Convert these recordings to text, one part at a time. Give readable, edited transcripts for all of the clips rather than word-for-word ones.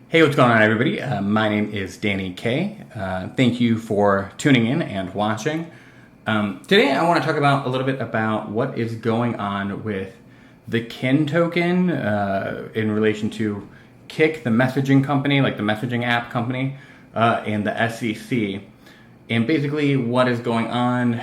Hey, what's going on, everybody? My name is Danny K. Thank you for tuning in and watching. Today, I want to talk about a little bit about what is going on with the Kin token in relation to KiK, the messaging company, like the messaging app company, and the SEC. And basically, what is going on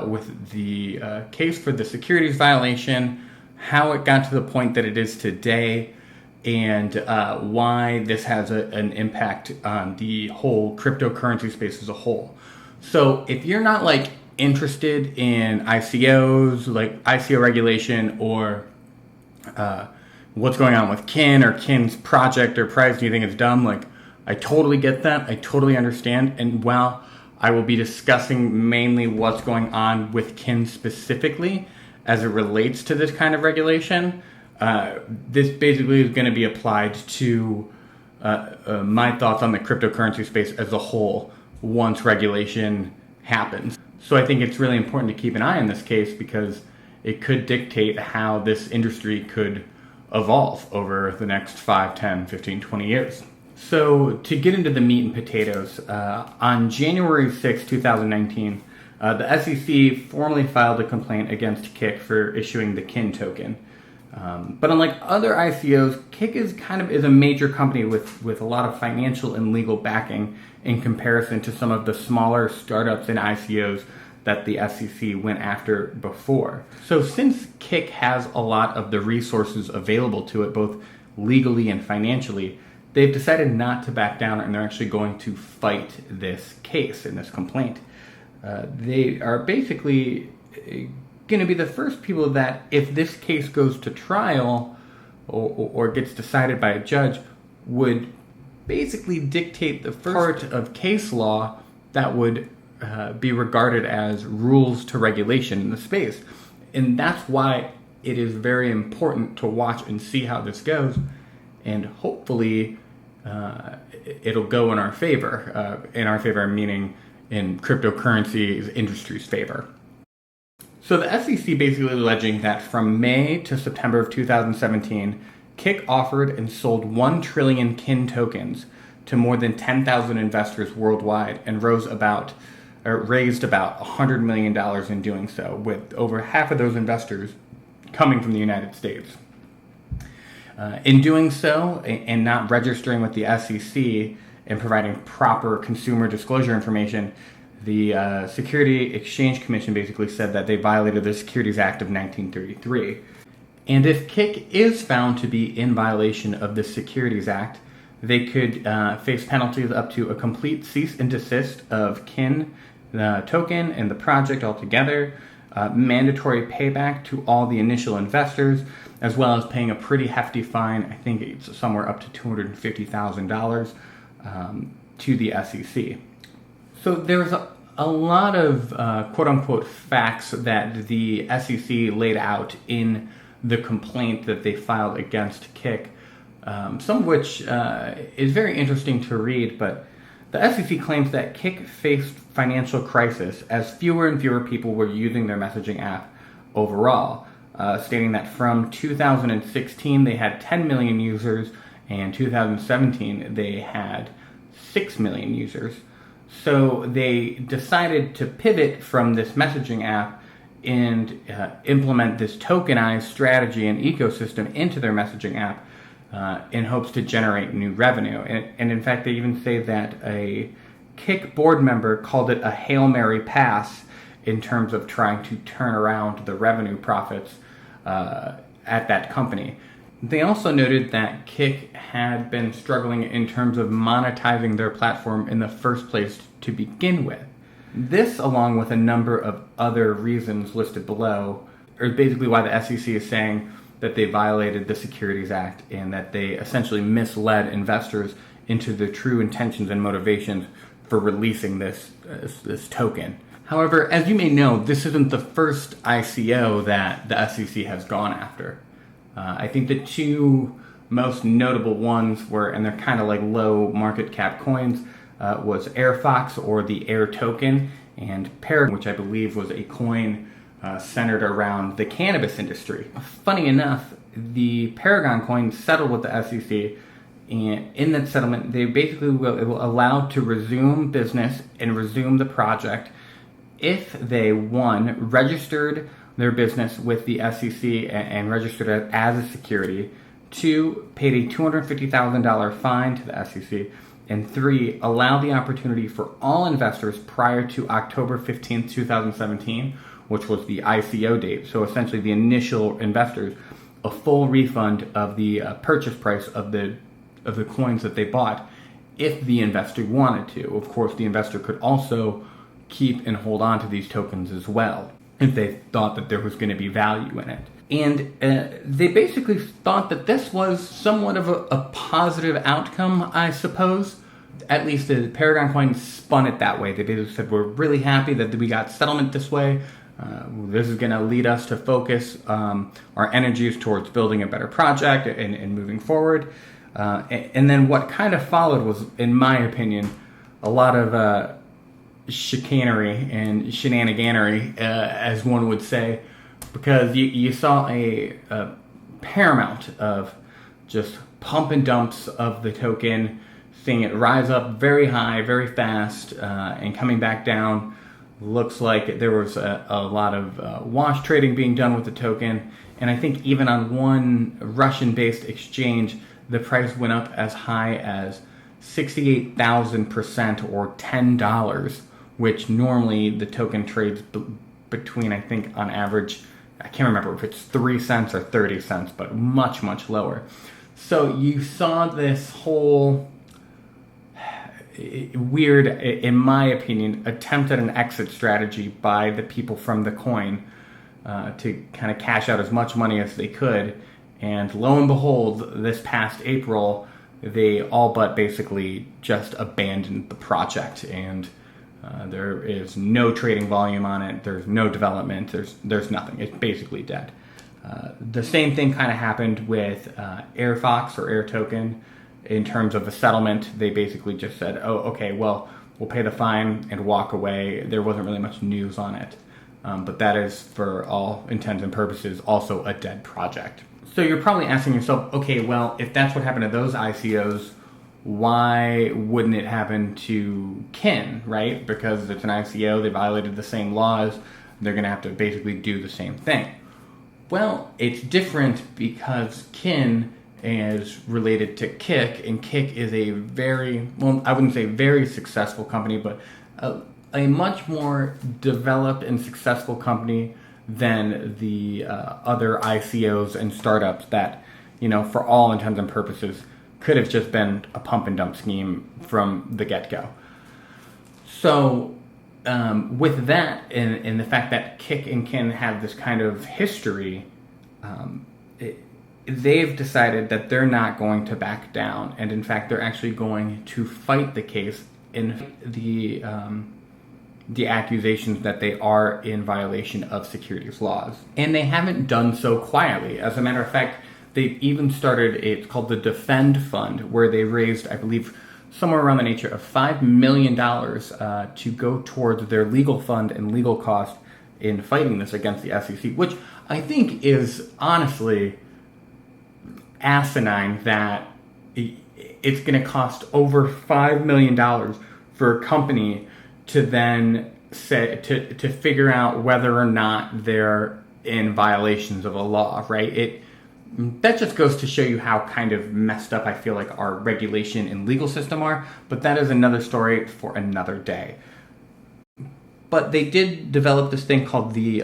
with the case for the securities violation, how it got to the point that it is today, and why this has an impact on the whole cryptocurrency space as a whole. So if you're not like interested in ICOs, like ICO regulation, or what's going on with Kin or Kin's project or price, and you think it's dumb, like I totally get that. I totally understand. And while I will be discussing mainly what's going on with Kin specifically as it relates to this kind of regulation, this basically is going to be applied to my thoughts on the cryptocurrency space as a whole once regulation happens. So I think it's really important to keep an eye on this case because it could dictate how this industry could evolve over the next 5, 10, 15, 20 years. So to get into the meat and potatoes, on January 6, 2019, the SEC formally filed a complaint against KiK for issuing the Kin token. But unlike other ICOs, KiK is a major company with a lot of financial and legal backing in comparison to some of the smaller startups and ICOs that the SEC went after before. So since KiK has a lot of the resources available to it, both legally and financially, they've decided not to back down, and they're actually going to fight this case and this complaint. They are basically going to be the first people that, if this case goes to trial or gets decided by a judge, would basically dictate the first part of case law that would be regarded as rules to regulation in the space. And that's why it is very important to watch and see how this goes, and hopefully it'll go in our favor. In our favor, meaning in cryptocurrency industry's favor. So the SEC basically alleging that from May to September of 2017, KiK offered and sold 1 trillion Kin tokens to more than 10,000 investors worldwide and raised about $100 million in doing so, with over half of those investors coming from the United States. In doing so, and not registering with the SEC and providing proper consumer disclosure information, the Securities Exchange Commission basically said that they violated the Securities Act of 1933. And if KiK is found to be in violation of the Securities Act, they could face penalties up to a complete cease and desist of Kin, the token, and the project altogether, mandatory payback to all the initial investors, as well as paying a pretty hefty fine. I think it's somewhere up to $250,000 to the SEC. So there's a lot of quote-unquote facts that the SEC laid out in the complaint that they filed against KiK, some of which is very interesting to read, but the SEC claims that KiK faced financial crisis as fewer and fewer people were using their messaging app overall, stating that from 2016 they had 10 million users, and 2017 they had 6 million users. So they decided to pivot from this messaging app and implement this tokenized strategy and ecosystem into their messaging app in hopes to generate new revenue. And in fact, they even say that a KiK board member called it a Hail Mary pass in terms of trying to turn around the revenue profits at that company. They also noted that KiK had been struggling in terms of monetizing their platform in the first place to begin with. This, along with a number of other reasons listed below, is basically why the SEC is saying that they violated the Securities Act and that they essentially misled investors into their true intentions and motivations for releasing this token. However, as you may know, this isn't the first ICO that the SEC has gone after. I think the two most notable ones were, and they're kind of like low market cap coins, was AirFox, or the Air token, and Paragon, which I believe was a coin centered around the cannabis industry. Funny enough, the Paragon coin settled with the SEC And in that settlement, they basically will allow to resume business and resume the project if they, one, registered their business with the SEC and registered it as a security, two, paid a $250,000 fine to the SEC, and three, allow the opportunity for all investors prior to October 15th, 2017, which was the ICO date, so essentially the initial investors, a full refund of the purchase price of the coins that they bought if the investor wanted to. Of course, the investor could also keep and hold on to these tokens as well if they thought that there was going to be value in it. And they basically thought that this was somewhat of a positive outcome, I suppose. At least the Paragon Coin spun it that way. They basically said, we're really happy that we got settlement this way. This is going to lead us to focus our energies towards building a better project and moving forward. And then what kind of followed was, in my opinion, a lot of chicanery and shenaniganery, as one would say, because you saw a paramount of just pump and dumps of the token, seeing it rise up very high, very fast, and coming back down. Looks like there was a lot of wash trading being done with the token, and I think even on one Russian-based exchange, the price went up as high as 68,000% or $10, which normally the token trades between, I think, on average, I can't remember if it's 3 cents or 30 cents, but much, much lower. So you saw this whole weird, in my opinion, attempt at an exit strategy by the people from the coin to kind of cash out as much money as they could. And lo and behold, this past April, they all but basically just abandoned the project, and there is no trading volume on it. There's no development. There's nothing. It's basically dead. The same thing kind of happened with AirFox or Air Token. In terms of the settlement, they basically just said, oh, okay, well, we'll pay the fine and walk away. There wasn't really much news on it. But that is, for all intents and purposes, also a dead project. So you're probably asking yourself, okay, well, if that's what happened to those ICOs, why wouldn't it happen to Kin, right? Because it's an ICO, they violated the same laws, they're going to have to basically do the same thing. Well, it's different because Kin is related to KiK, and KiK is a very, well, I wouldn't say very successful company, but a much more developed and successful company than the other ICOs and startups that, you know, for all intents and purposes, could have just been a pump and dump scheme from the get-go. So with that and the fact that KiK and Kin have this kind of history, they've decided that they're not going to back down, and in fact they're actually going to fight the case in the accusations that they are in violation of securities laws. And they haven't done so quietly. As a matter of fact, they've even started, it's called the Defend Fund, where they raised, I believe, somewhere around the nature of $5 million to go towards their legal fund and legal cost in fighting this against the SEC, which I think is honestly asinine that it's going to cost over $5 million for a company to then say to figure out whether or not they're in violations of a law, right? That just goes to show you how kind of messed up I feel like our regulation and legal system are, but that is another story for another day. But they did develop this thing called the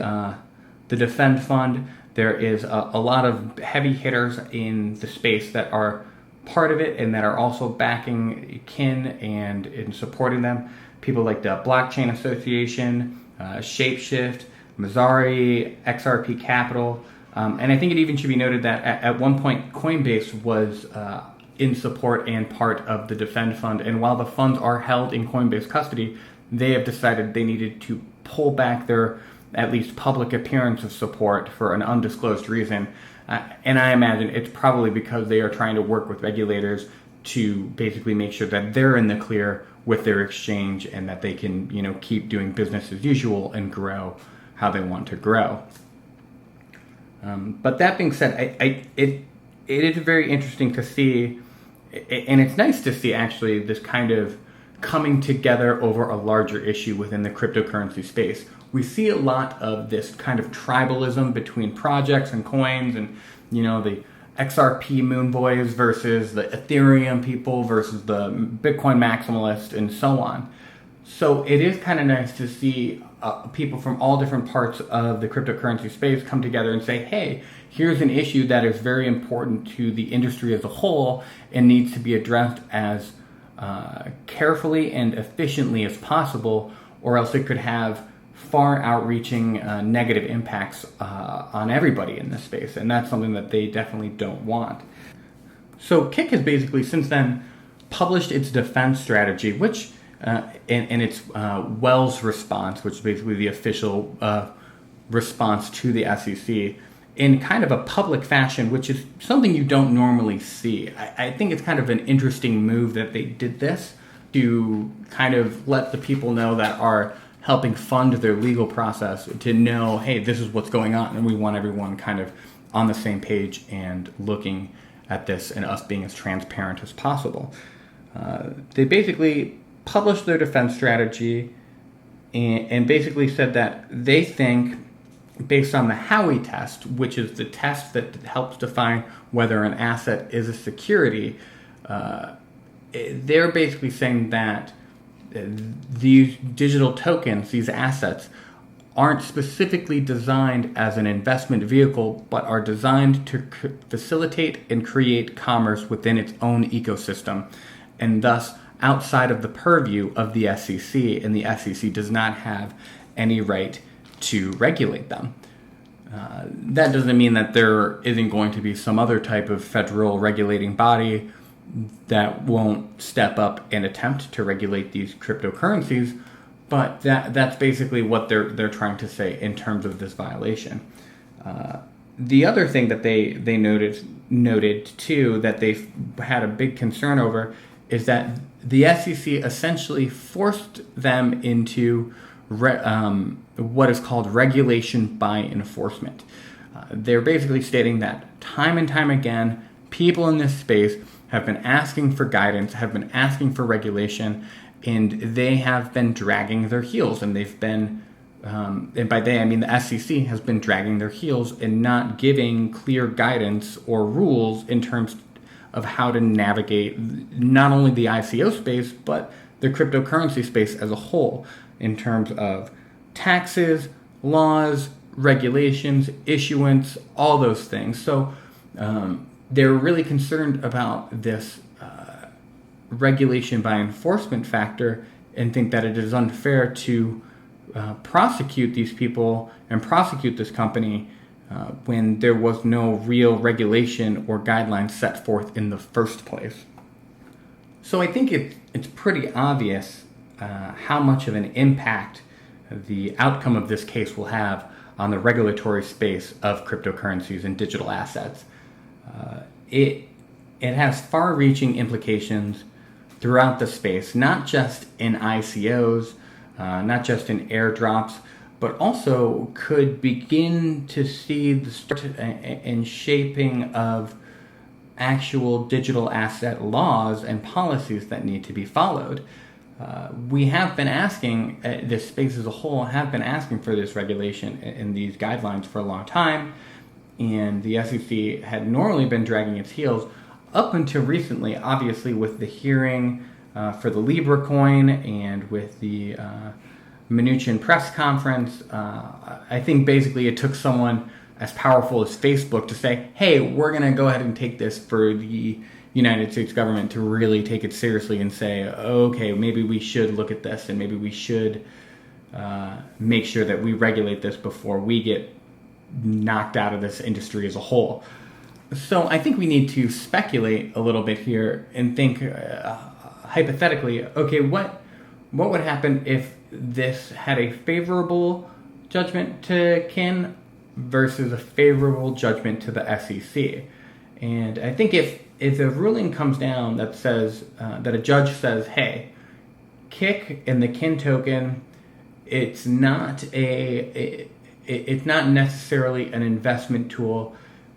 Defend Fund. There is a lot of heavy hitters in the space that are part of it and that are also backing Kin and in supporting them. People like the Blockchain Association, Shapeshift, Mazzari, XRP Capital. And I think it even should be noted that at one point Coinbase was in support and part of the Defend Fund. And while the funds are held in Coinbase custody, they have decided they needed to pull back their at least public appearance of support for an undisclosed reason. And I imagine it's probably because they are trying to work with regulators to basically make sure that they're in the clear with their exchange and that they can, you know, keep doing business as usual and grow how they want to grow. But that being said, it is very interesting to see and it's nice to see actually this kind of coming together over a larger issue within the cryptocurrency space. We see a lot of this kind of tribalism between projects and coins, and the XRP moon boys versus the Ethereum people versus the Bitcoin maximalists and so on. So it is kind of nice to see people from all different parts of the cryptocurrency space come together and say, hey, here's an issue that is very important to the industry as a whole and needs to be addressed as carefully and efficiently as possible, or else it could have far outreaching negative impacts on everybody in this space, and that's something that they definitely don't want. So KiK has basically since then published its defense strategy, which and its Wells response, which is basically the official response to the SEC, in kind of a public fashion, which is something you don't normally see. I think it's kind of an interesting move that they did this to kind of let the people know that are helping fund their legal process to know, hey, this is what's going on, and we want everyone kind of on the same page and looking at this and us being as transparent as possible. They basically published their defense strategy and basically said that they think, based on the Howey test, which is the test that helps define whether an asset is a security, they're basically saying that these digital tokens, these assets, aren't specifically designed as an investment vehicle, but are designed to facilitate and create commerce within its own ecosystem, and thus outside of the purview of the SEC, and the SEC does not have any right to regulate them. That doesn't mean that there isn't going to be some other type of federal regulating body that won't step up and attempt to regulate these cryptocurrencies, but that's basically what they're trying to say in terms of this violation. The other thing that they noted too, that they've had a big concern over, is that the SEC essentially forced them into what is called regulation by enforcement. They're basically stating that time and time again, people in this space have been asking for guidance, have been asking for regulation, and they have been dragging their heels. And they've been, and by they I mean the SEC has been dragging their heels and not giving clear guidance or rules in terms of how to navigate not only the ICO space, but the cryptocurrency space as a whole, in terms of taxes, laws, regulations, issuance, all those things. So they're really concerned about this regulation by enforcement factor and think that it is unfair to prosecute these people and prosecute this company when there was no real regulation or guidelines set forth in the first place. So I think it's pretty obvious how much of an impact the outcome of this case will have on the regulatory space of cryptocurrencies and digital assets. It has far-reaching implications throughout the space, not just in ICOs, not just in airdrops, but also could begin to see the start and shaping of actual digital asset laws and policies that need to be followed. We have been asking, this space as a whole, have been asking for this regulation and these guidelines for a long time, and the SEC had normally been dragging its heels up until recently, obviously with the hearing for the Libra coin and with the Mnuchin press conference. I think basically it took someone as powerful as Facebook to say, hey, we're going to go ahead and take this for the United States government to really take it seriously and say, okay, maybe we should look at this and maybe we should make sure that we regulate this before we get knocked out of this industry as a whole. So I think we need to speculate a little bit here and think hypothetically, okay, what would happen if this had a favorable judgment to Kin versus a favorable judgment to the SEC? And I think if a ruling comes down that says that a judge says, hey, KiK and the Kin token, it's not necessarily an investment tool.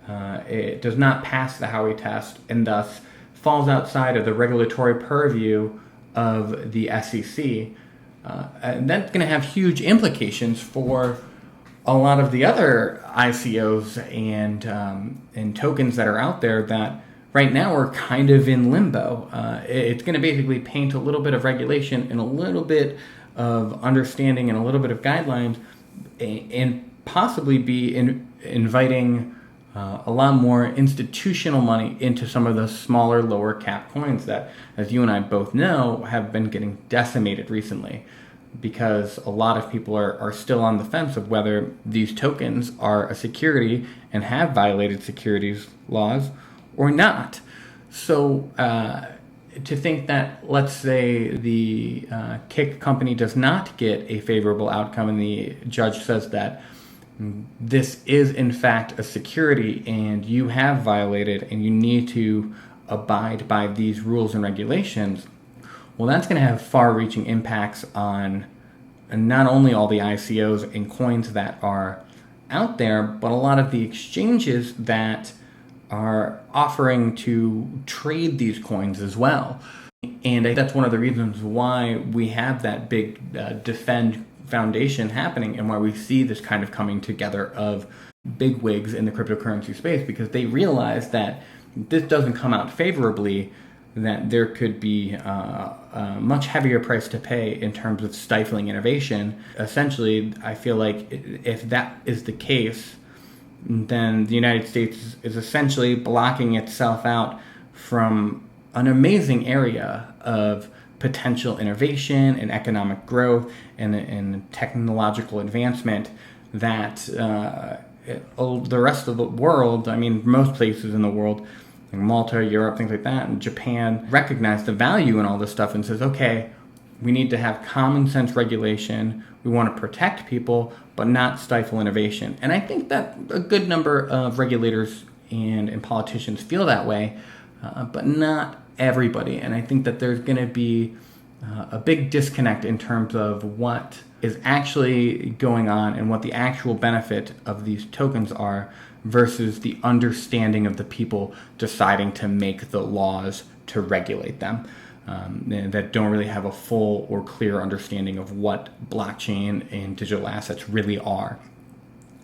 It does not pass the Howey test, and thus falls outside of the regulatory purview of the SEC. And that's going to have huge implications for a lot of the other ICOs and tokens that are out there that right now are kind of in limbo. It's going to basically paint a little bit of regulation and a little bit of understanding and a little bit of guidelines, and possibly be inviting a lot more institutional money into some of the smaller, lower cap coins that, as you and I both know, have been getting decimated recently, because a lot of people are still on the fence of whether these tokens are a security and have violated securities laws or not. So to think that, let's say the KiK company does not get a favorable outcome and the judge says that this is in fact a security and you have violated and you need to abide by these rules and regulations, well, that's going to have far-reaching impacts on not only all the ICOs and coins that are out there, but a lot of the exchanges that are offering to trade these coins as well. And that's one of the reasons why we have that big Defend Foundation happening, and why we see this kind of coming together of big wigs in the cryptocurrency space, because they realize that this doesn't come out favorably, that there could be a much heavier price to pay in terms of stifling innovation. Essentially, I feel like if that is the case, then the United States is essentially blocking itself out from an amazing area of potential innovation and economic growth and technological advancement that the rest of the world, I mean, most places in the world, like Malta, Europe, things like that, and Japan, recognize the value in all this stuff and says, okay, we need to have common sense regulation. We want to protect people, but not stifle innovation. And I think that a good number of regulators and politicians feel that way, but not everybody. And I think that there's going to be a big disconnect in terms of what is actually going on and what the actual benefit of these tokens are versus the understanding of the people deciding to make the laws to regulate them, that don't really have a full or clear understanding of what blockchain and digital assets really are.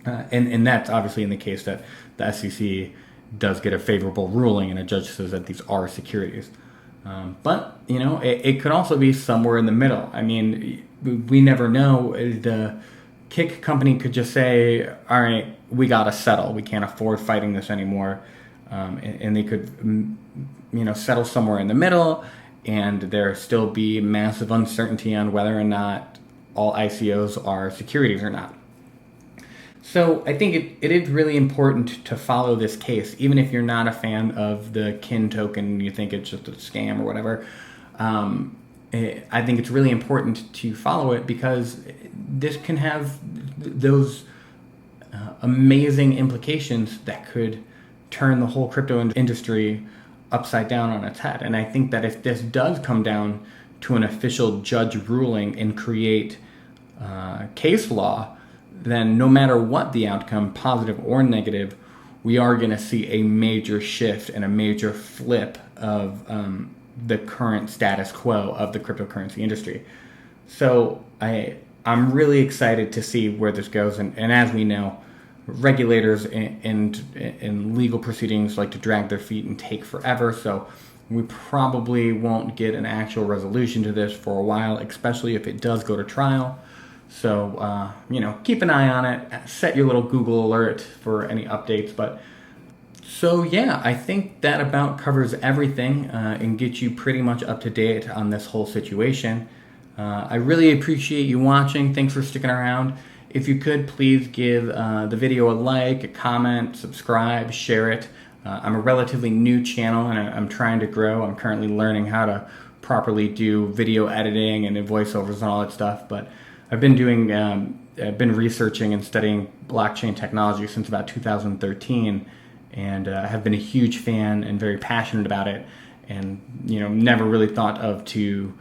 And that's obviously in the case that the SEC does get a favorable ruling and a judge says that these are securities. But, you know, it could also be somewhere in the middle. I mean, we never know. The KiK company could just say, all right, we got to settle. We can't afford fighting this anymore. And they could, you know, settle somewhere in the middle, and there still be massive uncertainty on whether or not all ICOs are securities or not. So I think it is really important to follow this case, even if you're not a fan of the Kin token, you think it's just a scam or whatever. I think it's really important to follow it, because this can have those amazing implications that could turn the whole crypto industry upside down on its head. And I think that if this does come down to an official judge ruling and create case law, then no matter what the outcome, positive or negative, we are going to see a major shift and a major flip of the current status quo of the cryptocurrency industry. So I'm really excited to see where this goes. And as we know, regulators and legal proceedings like to drag their feet and take forever. So we probably won't get an actual resolution to this for a while, especially if it does go to trial. So, you know, keep an eye on it. Set your little Google alert for any updates. But so, yeah, I think that about covers everything and gets you pretty much up to date on this whole situation. I really appreciate you watching. Thanks for sticking around. If you could, please give the video a like, a comment, subscribe, share it. I'm a relatively new channel and I'm trying to grow. I'm currently learning how to properly do video editing and voiceovers and all that stuff. But I've been researching and studying blockchain technology since about 2013, and have been a huge fan and very passionate about it. And, you know, never really thought of to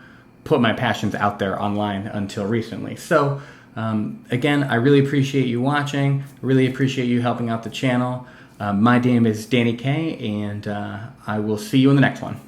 put my passions out there online until recently. So, again, I really appreciate you watching. Really appreciate you helping out the channel. My name is Danny K, and I will see you in the next one.